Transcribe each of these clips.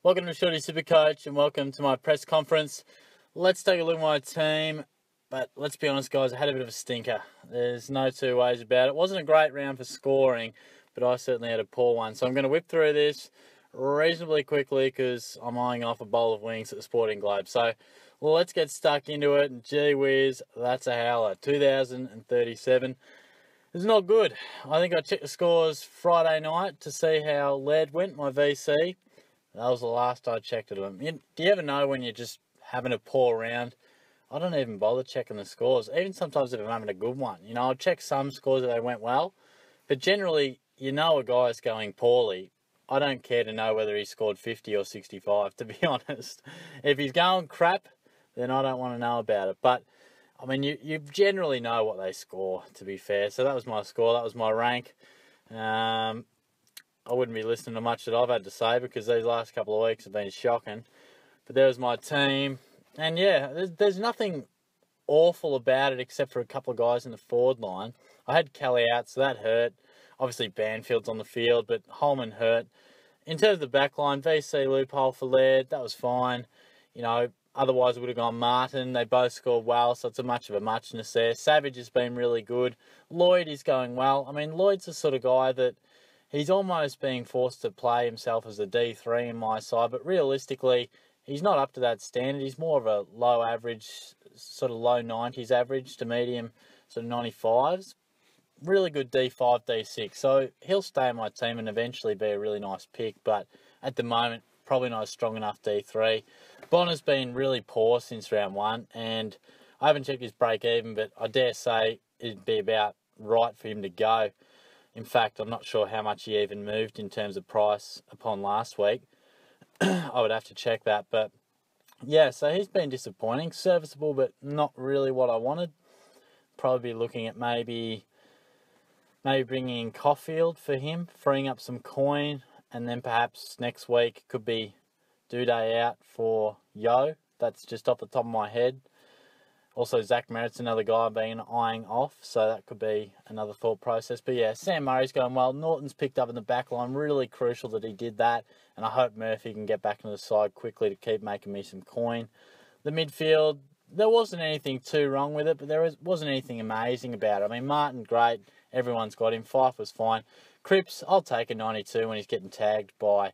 Welcome to Shorty SuperCoach and welcome to my press conference. Let's take a look at my team, but let's be honest guys, I had a bit of a stinker. There's no two ways about it. It wasn't a great round for scoring, but I certainly had a poor one. So I'm going to whip through this reasonably quickly because I'm eyeing off a bowl of wings at the Sporting Globe. So let's get stuck into it. And gee whiz, that's a howler. 2,037. It's not good. I think I checked the scores Friday night to see how lead went, my VC. That was the last I checked at them. Do you ever know when you're just having a poor round? I don't even bother checking the scores. Even sometimes if I'm having a good one. I'll check some scores if they went well. But generally, a guy's going poorly. I don't care to know whether he scored 50 or 65, to be honest. If he's going crap, then I don't want to know about it. But, you generally know what they score, to be fair. So that was my score. That was my rank. I wouldn't be listening to much that I've had to say because these last couple of weeks have been shocking. But there was my team. And yeah, there's nothing awful about it except for a couple of guys in the forward line. I had Kelly out, so that hurt. Obviously, Banfield's on the field, but Holman hurt. In terms of the back line, VC loophole for Laird, that was fine. Otherwise it would have gone Martin. They both scored well, so it's a much of a muchness there. Savage has been really good. Lloyd is going well. Lloyd's the sort of guy that he's almost being forced to play himself as a D3 in my side, but realistically, he's not up to that standard. He's more of a low average, sort of low 90s average to medium, sort of 95s. Really good D5, D6. So he'll stay in my team and eventually be a really nice pick, but at the moment, probably not a strong enough D3. Bonner's been really poor since round one, and I haven't checked his break even, but I dare say it'd be about right for him to go. In fact, I'm not sure how much he even moved in terms of price upon last week. I would have to check that. But yeah, so he's been disappointing. Serviceable, but not really what I wanted. Probably looking at maybe bringing in Caulfield for him, freeing up some coin. And then perhaps next week could be day out for Yo. That's just off the top of my head. Also, Zach Merritt's another guy I've been eyeing off, so that could be another thought process. But yeah, Sam Murray's going well. Norton's picked up in the back line. Really crucial that he did that. And I hope Murphy can get back into the side quickly to keep making me some coin. The midfield, there wasn't anything too wrong with it, but there wasn't anything amazing about it. Martin, great. Everyone's got him. Fife was fine. Cripps, I'll take a 92 when he's getting tagged by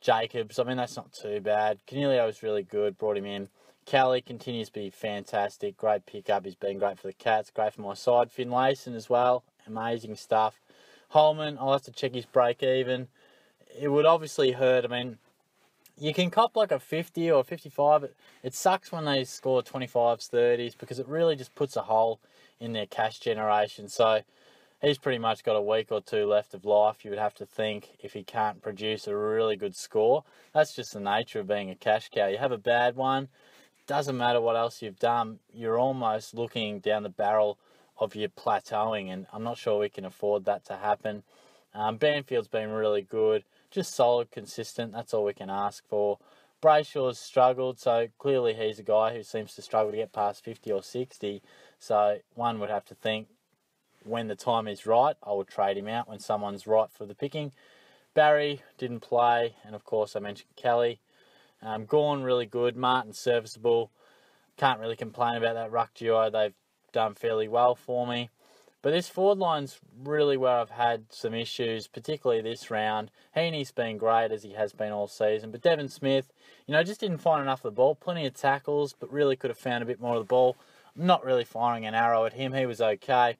Jacobs. That's not too bad. Canelio was really good. Brought him in. Kelly continues to be fantastic. Great pickup. He's been great for the Cats. Great for my side. Finlayson as well. Amazing stuff. Holman, I'll have to check his break even. It would obviously hurt. You can cop like a 50 or 55. It sucks when they score 25s, 30s because it really just puts a hole in their cash generation. So he's pretty much got a week or two left of life, you would have to think, if he can't produce a really good score. That's just the nature of being a cash cow. You have a bad one, doesn't matter what else you've done, you're almost looking down the barrel of your plateauing, and I'm not sure we can afford that to happen. Banfield's been really good, just solid, consistent, that's all we can ask for. Brayshaw's struggled, so clearly he's a guy who seems to struggle to get past 50 or 60, so one would have to think when the time is right, I would trade him out when someone's right for the picking. Barry didn't play, and of course I mentioned Kelly. Gawn, really good. Martin, serviceable. Can't really complain about that ruck duo. They've done fairly well for me. But this forward line's really where I've had some issues, particularly this round. Heaney's been great, as he has been all season. But Devon Smith, just didn't find enough of the ball. Plenty of tackles, but really could have found a bit more of the ball. I'm not really firing an arrow at him. He was okay.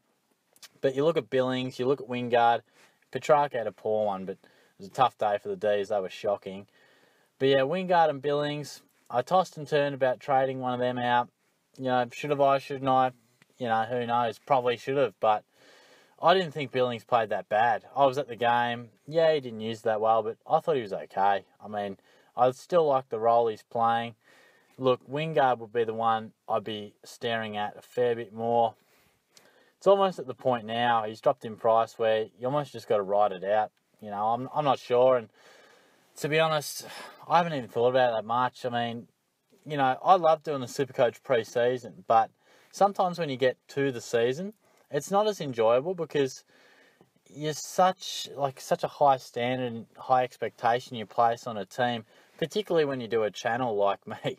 But you look at Billings, you look at Wingard. Petrarca had a poor one, but it was a tough day for the Ds. They were shocking. But yeah, Wingard and Billings, I tossed and turned about trading one of them out. Should have I, shouldn't I? Who knows? Probably should have, but I didn't think Billings played that bad. I was at the game. Yeah, he didn't use that well, but I thought he was okay. I still like the role he's playing. Look, Wingard would be the one I'd be staring at a fair bit more. It's almost at the point now, he's dropped in price where you almost just got to ride it out. I'm not sure, and to be honest, I haven't even thought about it that much. I love doing the SuperCoach pre-season, but sometimes when you get to the season, it's not as enjoyable because you're such a high standard and high expectation you place on a team. particularly when you do a channel like me,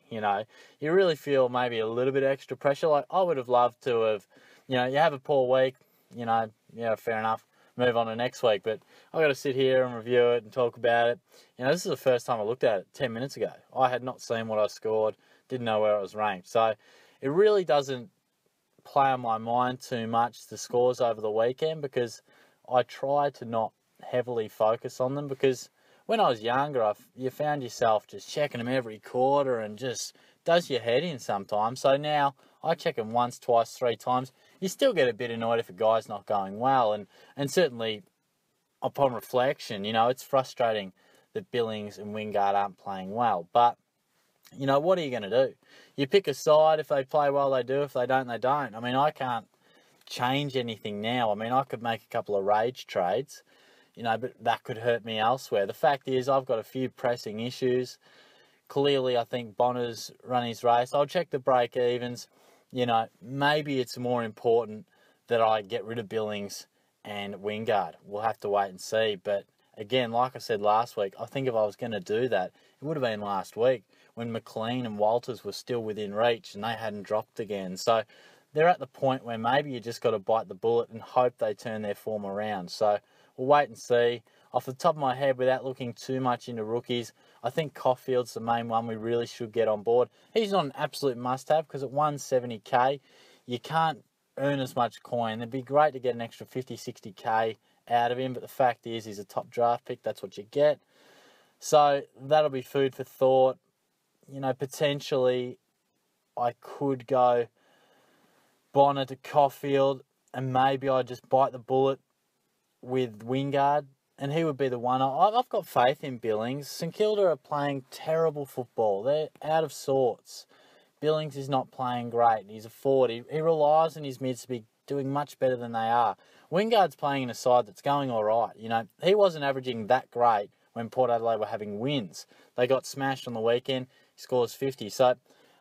you really feel maybe a little bit extra pressure. Like, I would have loved to have, you have a poor week, yeah, fair enough, move on to next week. But I've got to sit here and review it and talk about it. This is the first time I looked at it 10 minutes ago. I had not seen what I scored, didn't know where I was ranked. So it really doesn't play on my mind too much, the scores over the weekend, because I try to not heavily focus on them, because when I was younger, you found yourself just checking them every quarter and just does your head in sometimes. So now I check them once, twice, 3 times. You still get a bit annoyed if a guy's not going well. And certainly upon reflection, it's frustrating that Billings and Wingard aren't playing well. But, what are you going to do? You pick a side. If they play well, they do. If they don't, they don't. I mean, I can't change anything now. I mean, I could make a couple of rage trades, but that could hurt me elsewhere. The fact is, I've got a few pressing issues. Clearly, I think Bonner's run his race. I'll check the break-evens. Maybe it's more important that I get rid of Billings and Wingard. We'll have to wait and see. But again, like I said last week, I think if I was going to do that, it would have been last week when McLean and Walters were still within reach and they hadn't dropped again. So they're at the point where maybe you just got to bite the bullet and hope they turn their form around. So we'll wait and see. Off the top of my head, without looking too much into rookies, I think Caulfield's the main one we really should get on board. He's not an absolute must-have because at 170k, you can't earn as much coin. It'd be great to get an extra 50, 60k out of him, but the fact is he's a top draft pick. That's what you get. So that'll be food for thought. Potentially I could go Bonner to Caulfield and maybe I just bite the bullet with Wingard, and he would be the one. I've got faith in Billings. St Kilda are playing terrible football. They're out of sorts. Billings is not playing great. He's a forward. He relies on his mids to be doing much better than they are. Wingard's playing in a side that's going all right. He wasn't averaging that great when Port Adelaide were having wins. They got smashed on the weekend. He scores 50. So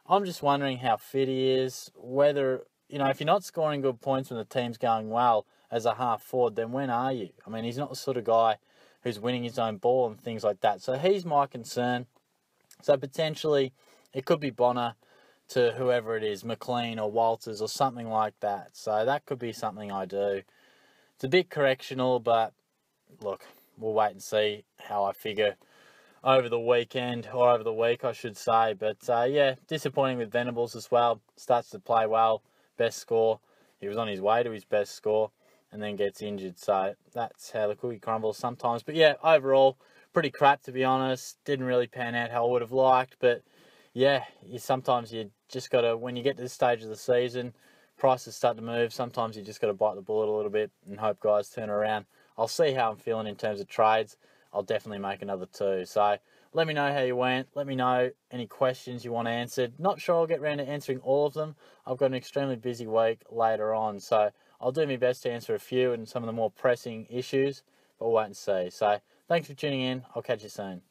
I'm just wondering how fit he is, whether, if you're not scoring good points when the team's going well as a half forward, then when are you? I mean, he's not the sort of guy who's winning his own ball and things like that. So he's my concern. So potentially it could be Bonner to whoever it is, McLean or Walters or something like that. So that could be something I do. It's a bit correctional, but look, we'll wait and see how I figure over the weekend, or over the week, I should say. But yeah, disappointing with Venables as well. Starts to play well, best score. He was on his way to his best score and then gets injured. So that's how the cookie crumbles sometimes. But yeah, overall, pretty crap, to be honest. Didn't really pan out how I would have liked. But yeah, sometimes you just got to, when you get to this stage of the season, prices start to move. Sometimes you just got to bite the bullet a little bit and hope guys turn around. I'll see how I'm feeling in terms of trades. I'll definitely make another 2. So let me know how you went. Let me know any questions you want answered. Not sure I'll get around to answering all of them. I've got an extremely busy week later on. So I'll do my best to answer a few and some of the more pressing issues. But we'll wait and see. So thanks for tuning in. I'll catch you soon.